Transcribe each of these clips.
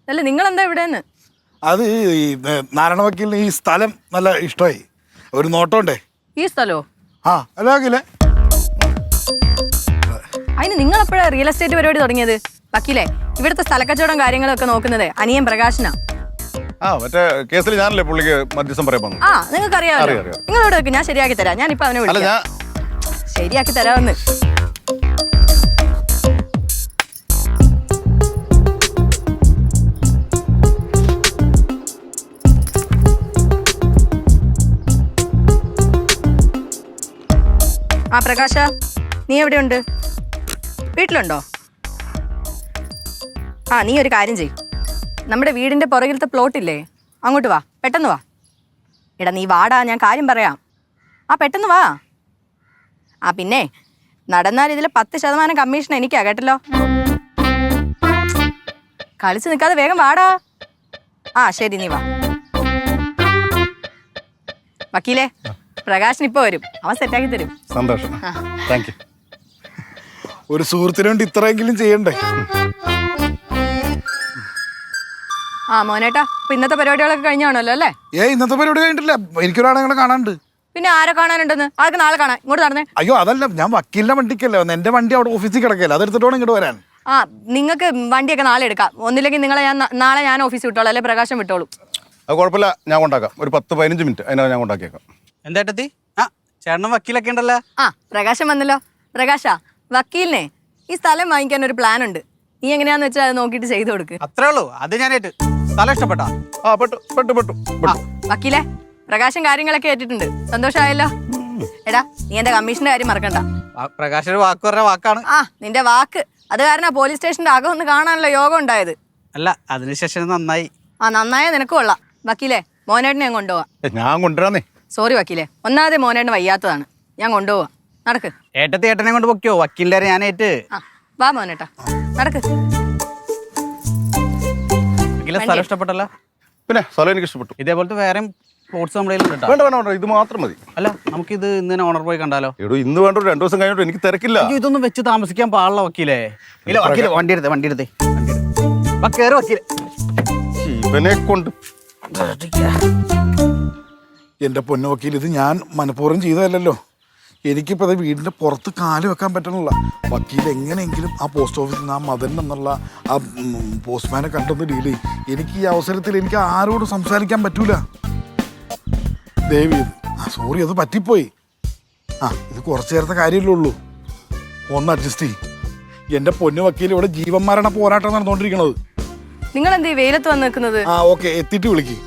അല്ല നിങ്ങളെന്താ ഇവിടെന്ന്? അത് ഈ നാരായണ വക്കീലിന് ഈ സ്ഥലം നല്ല ഇഷ്ടമായി. ഒരു നോട്ടമുണ്ടേ. ഈ സ്ഥലോ? ആ അല്ലേ. അതിന് നിങ്ങൾ എപ്പോഴാ റിയൽ എസ്റ്റേറ്റ് പരിപാടി തുടങ്ങിയത്? വക്കീലേ, ഇവിടുത്തെ സ്ഥലക്കച്ചവടം കാര്യങ്ങളൊക്കെ നോക്കുന്നത് അനിയൻ പ്രകാശനാ. മറ്റേ കേസിൽ ഞാനല്ലേ പുള്ളിക്ക് മധ്യസ്ഥം പറയാൻ. ആ നിങ്ങൾക്ക് അറിയാമല്ലോ. നിങ്ങൾ ഇവിടെ വെക്ക്, ഞാൻ ശരിയാക്കി തരാം. ഞാനിപ്പോ അവനെ വിളിക്കാം. ശരിയാക്കി തരാമെന്ന്. ആ പ്രകാശ, നീ എവിടെയുണ്ട്? വീട്ടിലുണ്ടോ? ആ നീ ഒരു കാര്യം ചെയ്, നമ്മുടെ വീടിന്റെ പുറകിലത്തെ പ്ലോട്ടില്ലേ, അങ്ങോട്ട് വാ, പെട്ടെന്ന് വാ. എടാ നീ വാടാ, ഞാൻ കാര്യം പറയാം. ആ പെട്ടെന്ന് വാ. ആ പിന്നെ നടന്നാൽ ഇതിൽ 10% കമ്മീഷൻ എനിക്കാ, കേട്ടല്ലോ. കളിച്ച് നിൽക്കാതെ വേഗം വാടാ. ആ ശരി, നീ വാ. വക്കീലേ, പ്രകാശൻ ഇപ്പൊ വരും, അവൻ സെറ്റാക്കി തരും. സന്തോഷം. Thank you. ഒരു സുഹൃത്തിന് വേണ്ടി ഇത്രയെങ്കിലും ചെയ്യണ്ടേ? ആ മോനേട്ടാ, ഇപ്പൊ ഇന്നത്തെ പരിപാടികളൊക്കെ കഴിഞ്ഞാണല്ലോ അല്ലേ? ഇന്നത്തെ പരിപാടി കഴിഞ്ഞിട്ടില്ല. എനിക്കൊരാളെ കാണാനുണ്ട്. പിന്നെ ആരെ കാണാനുണ്ടെന്ന്? അതൊക്കെ നാളെ കാണാം. ഇങ്ങോട്ട് നടന്നേ. അയ്യോ അതല്ല, ഞാൻ വക്കീലിന്റെ വണ്ടിക്കല്ലേ വന്നെ. എന്റെ വണ്ടി അവിടെ ഓഫീസിൽ കിടക്കല്ലേ, അതെടുത്തിട്ട് വേണം ഇങ്ങോട്ട് വരാൻ. ആ നിങ്ങൾക്ക് വണ്ടിയൊക്കെ നാളെ എടുക്കാം. ഒന്നില്ലെങ്കിൽ നിങ്ങളെ നാളെ ഞാൻ ഓഫീസിൽ വിട്ടോളൂ, അല്ലെ പ്രകാശം വിട്ടോളൂ. അത് കുഴപ്പമില്ല, ഞാൻ കൊണ്ടാക്കാം. ഒരു 10-15 മിനിറ്റ് അതിനകത്ത് ഞാൻ കൊണ്ടാക്കിയേക്കാം. എന്താ ചേട്ടനും വക്കീലൊക്കെ ഉണ്ടല്ലോ. ആ പ്രകാശം വന്നല്ലോ. പ്രകാശ, വക്കീലിനെ ഈ സ്ഥലം വാങ്ങിക്കാൻ ഒരു പ്ലാൻ ഉണ്ട്. നീ എങ്ങനെയാന്ന് വെച്ചാൽ അത് നോക്കിയിട്ട് ചെയ്തു കൊടുക്ക്. അത്രേ ഉള്ളൂ. അത് ഞാനേറ്റ്. സ്ഥലം ഇഷ്ടപ്പെട്ടാ? വക്കീലെ, പ്രകാശം കാര്യങ്ങളൊക്കെ ഏറ്റിട്ടുണ്ട്. സന്തോഷമായല്ലോ. എടാ നീ എന്റെ കമ്മീഷന്റെ കാര്യം മറക്കണ്ട. പ്രകാശ് ഒരു വാക്ക് പറഞ്ഞ വാക്കാണ്. ആ നിന്റെ വാക്ക്. അത് കാരണം പോലീസ് സ്റ്റേഷന്റെ അകം ഒന്ന് കാണാനുള്ള യോഗം ഉണ്ടായത്. അല്ല, അതിനുശേഷം നന്നായി. ആ നന്നായ നിനക്ക് കൊള്ളാം. വക്കീലെ, മോനേട്ടനെ ഞാൻ കൊണ്ടുപോവാ. ഞാൻ കൊണ്ടുവരാന്നേ. സോറി വക്കീലെ, ഒന്നാമതെ മോനേട്ടന് വയ്യാത്തതാണ്. ഞാൻ കൊണ്ടുപോവാ. നടക്ക്. ഏട്ടത്തി ഏട്ടനെ കൊണ്ട് പൊക്കിയോ, വക്കീലിന്റെ ഞാനേറ്റ്. ആ വാ മോനേട്ടാ, നടക്ക്. വക്കീലെ സ്ഥലം ഇഷ്ടപ്പെട്ടല്ല? പിന്നെ സ്ഥലം എനിക്ക് ഇഷ്ടപ്പെട്ടു. ഇതേപോലത്തെ വേറെ പ്ലോട്ട്സ് നമ്മുടെ വേണ്ട വേണ്ട, ഇത് മാത്രം മതി. അല്ല, നമുക്കിത് ഇന്ന് തന്നെ ഓണർ പോയി കണ്ടാലോ? ഇന്ന് വേണ്ട, 2 ദിവസം കഴിഞ്ഞിട്ട് എനിക്ക് തിരക്കില്ല. ഇതൊന്നും വെച്ച് താമസിക്കാൻ പാടില്ല വക്കീലേ. ഇല്ല വക്കീലെ, വണ്ടി എടുത്തേ കേറ് വക്കീലെ. ഇവനെ കൊണ്ട് എൻ്റെ പൊന്നു വക്കീൽ, ഇത് ഞാൻ മനഃപൂർവ്വം ചെയ്തതല്ലോ. എനിക്കിപ്പോൾ അത് വീടിൻ്റെ പുറത്ത് കാല് വെക്കാൻ പറ്റണില്ല. വക്കീൽ എങ്ങനെയെങ്കിലും ആ പോസ്റ്റ് ഓഫീസിൽ നിന്ന് ആ മദൻ എന്നുള്ള ആ പോസ്റ്റ്മാനെ കണ്ടൊന്ന് ഡീൽ ചെയ്യും. എനിക്ക് ഈ അവസരത്തിൽ എനിക്ക് ആരോടും സംസാരിക്കാൻ പറ്റൂല. ദേവി, സോറി, അത് പറ്റിപ്പോയി. ഇത് കുറച്ച് നേരത്തെ കാര്യമല്ലേ ഉള്ളൂ, ഒന്ന് അഡ്ജസ്റ്റ് ചെയ്യും. എൻ്റെ പൊന്നു വക്കീൽ, ഇവിടെ ജീവൻ മരണ പോരാട്ടം നടന്നുകൊണ്ടിരിക്കണത്. നിങ്ങൾ എന്ത് വെയിലത്ത് വന്ന് നിൽക്കുന്നത്? ഓക്കെ, എത്തിയിട്ട് വിളിക്ക്.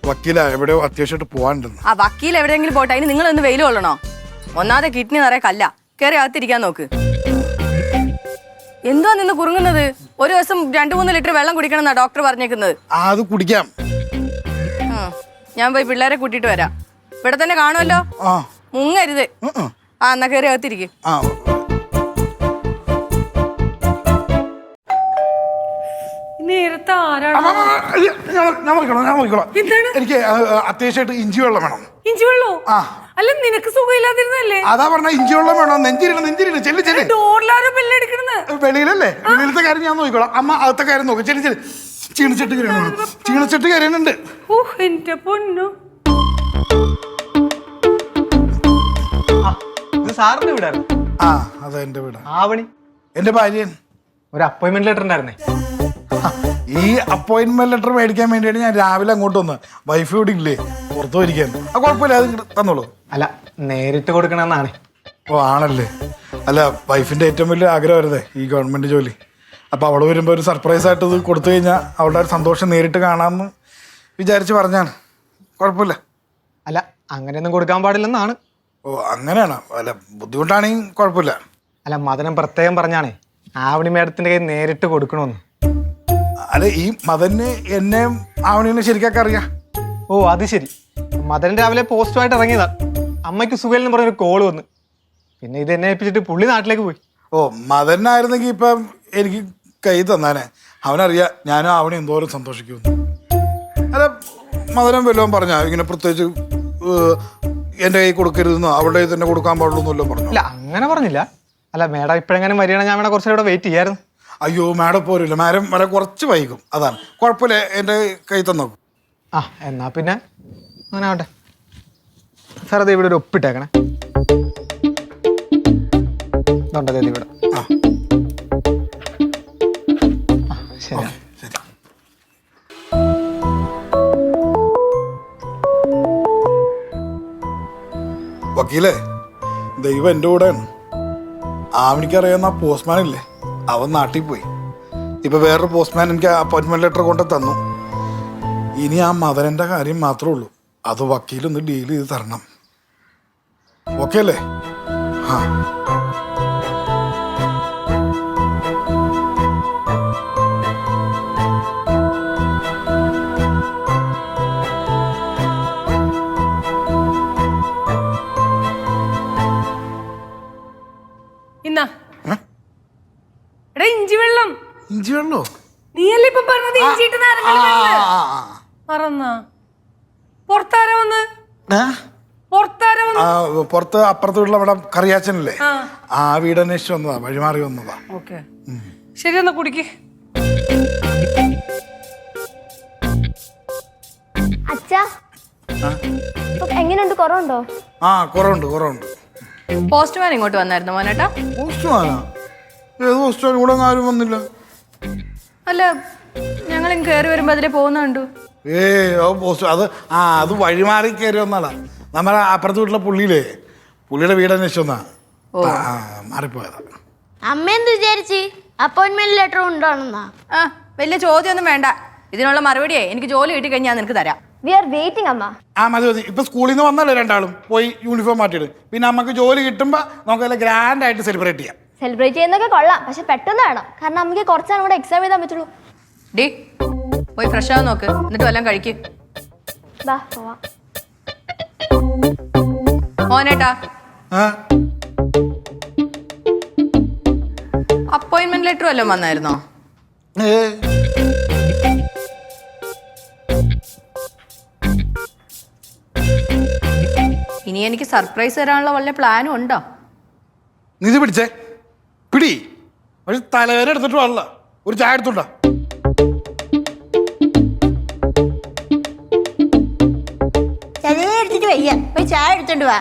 വക്കീല എവിടെയോ അത്യാവശ്യമായിട്ട് പോകാനുണ്ടെന്ന്. ആ വക്കീൽ എവിടെയെങ്കിലും പോട്ടെ, അതിന് നിങ്ങൾ ഒന്ന് വെയിൽ കൊള്ളണോ? ഒന്നാമതെ കിഡ്നി നിറയെ കല്ല. കയറി അകത്തിരിക്കാൻ നോക്ക്. എന്തുവാ നിന്ന് കുറുങ്ങുന്നത്? ഒരു ദിവസം 2-3 ലിറ്റർ വെള്ളം കുടിക്കണം എന്നാ ഡോക്ടർ പറഞ്ഞേക്കുന്നത്. അത് കുടിക്കാം. ഞാൻ പോയി പിള്ളേരെ കൂട്ടിയിട്ട് വരാം. ഇവിടെ തന്നെ കാണുമല്ലോ, മുങ്ങരുത്. എന്നാ കയറി അകത്തിരിക്കും. എനിക്ക് അത്യാവശ്യമായിട്ട് ഇഞ്ചി വെള്ളം വേണം. ഇഞ്ചി വെള്ളോ? അല്ല നിനക്ക് സുഖമില്ലാതിരുന്നല്ലേ? അതാ പറഞ്ഞ ഇഞ്ചി വെള്ളം വേണം. നെഞ്ചിരില്ല ചെല്ലു ചെല്ലു. വെളിയിലല്ലേ? വെളിയിലത്തെ കാര്യം ഞാൻ നോക്കിക്കോളാം. അമ്മ അകത്തെ കാര്യം നോക്കും. ചെല്ലു ചെല്ലു. ചീണച്ചട്ട് കരയുന്നുണ്ട്. എന്റെ പൊന്നു. സാറിന്റെ വീടായിരുന്നു? അതെ എന്റെ വീടാ. ആവണി എന്റെ ഭാര്യൻ. ഒരു അപ്പോയിന്റ്മെന്റ് ലെറ്റർ ഉണ്ടായിരുന്നേ. ഈ അപ്പോയിന്റ്മെന്റ് ലെറ്റർ മേടിക്കാൻ വേണ്ടിയാണ് ഞാൻ രാവിലെ അങ്ങോട്ട് വന്ന്. വൈഫ് ഇവിടെ ഇല്ലേ, പുറത്തു പോയിരിക്കാൻ. കുഴപ്പമില്ല, അത് തന്നോളൂ. അല്ല, നേരിട്ട് കൊടുക്കണമെന്നാണ്. ആണല്ലേ? അല്ല, വൈഫിന്റെ ഏറ്റവും വലിയ ആഗ്രഹമായിരുന്നേ ഈ ഗവൺമെന്റ് ജോലി. അപ്പൊ അവള് വരുമ്പോ ഒരു സർപ്രൈസ് ആയിട്ട് ഇത് കൊടുത്തു കഴിഞ്ഞാൽ അവളുടെ ഒരു സന്തോഷം നേരിട്ട് കാണാമെന്ന് വിചാരിച്ച് പറഞ്ഞാണ്. കുഴപ്പമില്ല. അല്ല, അങ്ങനെയൊന്നും കൊടുക്കാൻ പാടില്ലെന്നാണ്. അങ്ങനെയാണോ? അല്ല, ബുദ്ധിമുട്ടാണെങ്കിൽ കുഴപ്പമില്ല. അല്ല, മദനം പ്രത്യേകം പറഞ്ഞാണേ ആവണി മേഡത്തിന്റെ കയ്യിൽ നേരിട്ട് കൊടുക്കണമെന്ന്. അല്ല, ഈ മദന് എന്നെ ആവണിനെ ശരിക്കൊക്കെ അറിയാം. അത് ശരി. മദൻ രാവിലെ പോസ്റ്റുമായിട്ട് ഇറങ്ങിയതാ. അമ്മയ്ക്ക് സുഖമില്ലെന്ന് പറഞ്ഞൊരു കോള് വന്ന്. പിന്നെ ഇത് എന്നെ ഏൽപ്പിച്ചിട്ട് പുള്ളി നാട്ടിലേക്ക് പോയി. മദനായിരുന്നെങ്കിൽ ഇപ്പം എനിക്ക് കൈ തന്നാനെ. അവനറിയാം ഞാനും ആവണി എന്തോരം സന്തോഷിക്കുമെന്ന്. അല്ല, മദനം വല്ലതും പറഞ്ഞാ ഇങ്ങനെ പ്രത്യേകിച്ച് എൻ്റെ കൈ കൊടുക്കരുതെന്നോ അവളുടെ തന്നെ കൊടുക്കാൻ പാടുള്ളൂ എന്നല്ലോ പറഞ്ഞു? അല്ല, അങ്ങനെ പറഞ്ഞില്ല. അല്ല, മേഡം ഇപ്പോഴെങ്ങനെ വരികയാണെങ്കിൽ ഞാൻ വേണം കുറച്ചുകൂടെ വെയിറ്റ് ചെയ്യായിരുന്നു. അയ്യോ മാഡം പോരില്ല, മാഡം വരെ കുറച്ച് വൈകും, അതാണ്. കുഴപ്പമില്ല, എൻ്റെ കൈ തന്നോക്കും. ആ എന്നാ പിന്നെ അങ്ങനെ ആവട്ടെ. സാർ അത് ഇവിടെ ഒരു ഒപ്പിട്ടേക്കണേ. ഇതുണ്ടത് ഇവിടെ. ആ ആ, ശരി. ശരി. വക്കീലേ, ദൈവം എൻ്റെ കൂടെയാണ്. ആവണിക്കറിയാവുന്ന ആ പോസ്റ്റ്മാൻ ഇല്ലേ, അവൻ നാട്ടിൽ പോയി. ഇപ്പൊ വേറൊരു പോസ്റ്റ്മാൻ എനിക്ക് അപ്പോയിന്റ്മെന്റ് ലെറ്റർ കൊണ്ട് തന്നു. ഇനി ആ മദനന്റെ കാര്യം മാത്രമേ ഉള്ളൂ, അത് വക്കീലൊന്ന് ഡീൽ ചെയ്ത് തരണം. ഓക്കെ അല്ലേ? ആ ഇന്നാ എടാ ഇഞ്ചി വെള്ളം. ഇഞ്ചി വെള്ളോ? നീയല്ലേ ഇപ്പൊ പറഞ്ഞത് ഇഞ്ചിട്ട് മറന്നാ? പുറത്താര വന്ന് പുറത്ത് അപ്പുറത്ത് വീട്ടിൽ അവിടെ കറിയാച്ചനല്ലേ, ആ വീട് അന്വേഷിച്ച് വന്നതാ, വഴിമാറി വന്നതാ. ഓക്കെ ശരി, എന്നാ കുടിക്ക്. അച്ഛാ എങ്ങനെയുണ്ട്, കുറവുണ്ടോ? ആ കുറവുണ്ട്. പോസ്റ്റ്മാൻ ഇങ്ങോട്ട് വന്നായിരുന്നു മോനേട്ടാ? പോസ്റ്റ്മാനാ? ഏത് പോസ്റ്റ്മാൻ? ഇവിടെ ആരും വന്നില്ല. അല്ല, ഞങ്ങൾ ഇങ്ങ് കയറി വരുമ്പോ അതിലെ പോകുന്ന കണ്ടു. പോസ്റ്റ് അത് വഴിമാറി കയറി വന്നാളാ. നമ്മളെ അപ്പുറത്ത് വീട്ടിലെ പുള്ളിയുടെ വീട് അന്വേഷിച്ച് വന്നാ. മാറിപ്പോയതാ. അമ്മ എന്ത് വിചാരിച്ച്? അപ്പോയിന്റ്മെന്റ് ലെറ്റർ ഉണ്ടോണെന്നാ? ആ വലിയ ചോദ്യമൊന്നും വേണ്ട, ഇതിനുള്ള മറുപടിയേ എനിക്ക് ജോലി കിട്ടി കഴിഞ്ഞാൽ നിനക്ക് തരാം. വി ആർ വെയിറ്റിംഗ് അമ്മ. മതി. ഇപ്പൊ സ്കൂളിൽ നിന്ന് വന്നല്ലേ രണ്ടാളും, പോയി യൂണിഫോം മാറ്റിയിടും. പിന്നെ നമുക്ക് ജോലി കിട്ടുമ്പോ നമുക്ക് ഗ്രാൻഡ് ആയിട്ട് സെലിബ്രേറ്റ് ചെയ്യാം. സെലിബ്രേറ്റ് ചെയ്യുന്നൊക്കെ കൊള്ളാം, പക്ഷെ പെട്ടെന്ന് വേണം, കാരണം നമുക്ക് കുറച്ചാണ് കൂടെ എക്സാം എഴുതാൻ പറ്റുള്ളൂ. ഡി പോയി ഫ്രഷ് ആവാൻ നോക്ക്, എന്നിട്ട് വല്ലതും കഴിക്ക്. ബാ പോവാം. മോനേട്ടാ, ആ? അപ്പോയിന്റ്മെന്റ് ലെറ്റർ വല്ലതും വന്നായിരുന്നോ? ഇനി എനിക്ക് സർപ്രൈസ് തരാനുള്ള വല്ല പ്ലാനും ഉണ്ടോ? നീ ഇത് പിടിച്ചേ, പിടി. പക്ഷെ തലവേദന എടുത്തിട്ട് പാടില്ല. ഒരു ചായ എടുത്തുണ്ടാ. എടുത്തിട്ട് വയ്യ, പോയി ചായ എടുത്തോണ്ട് വാ.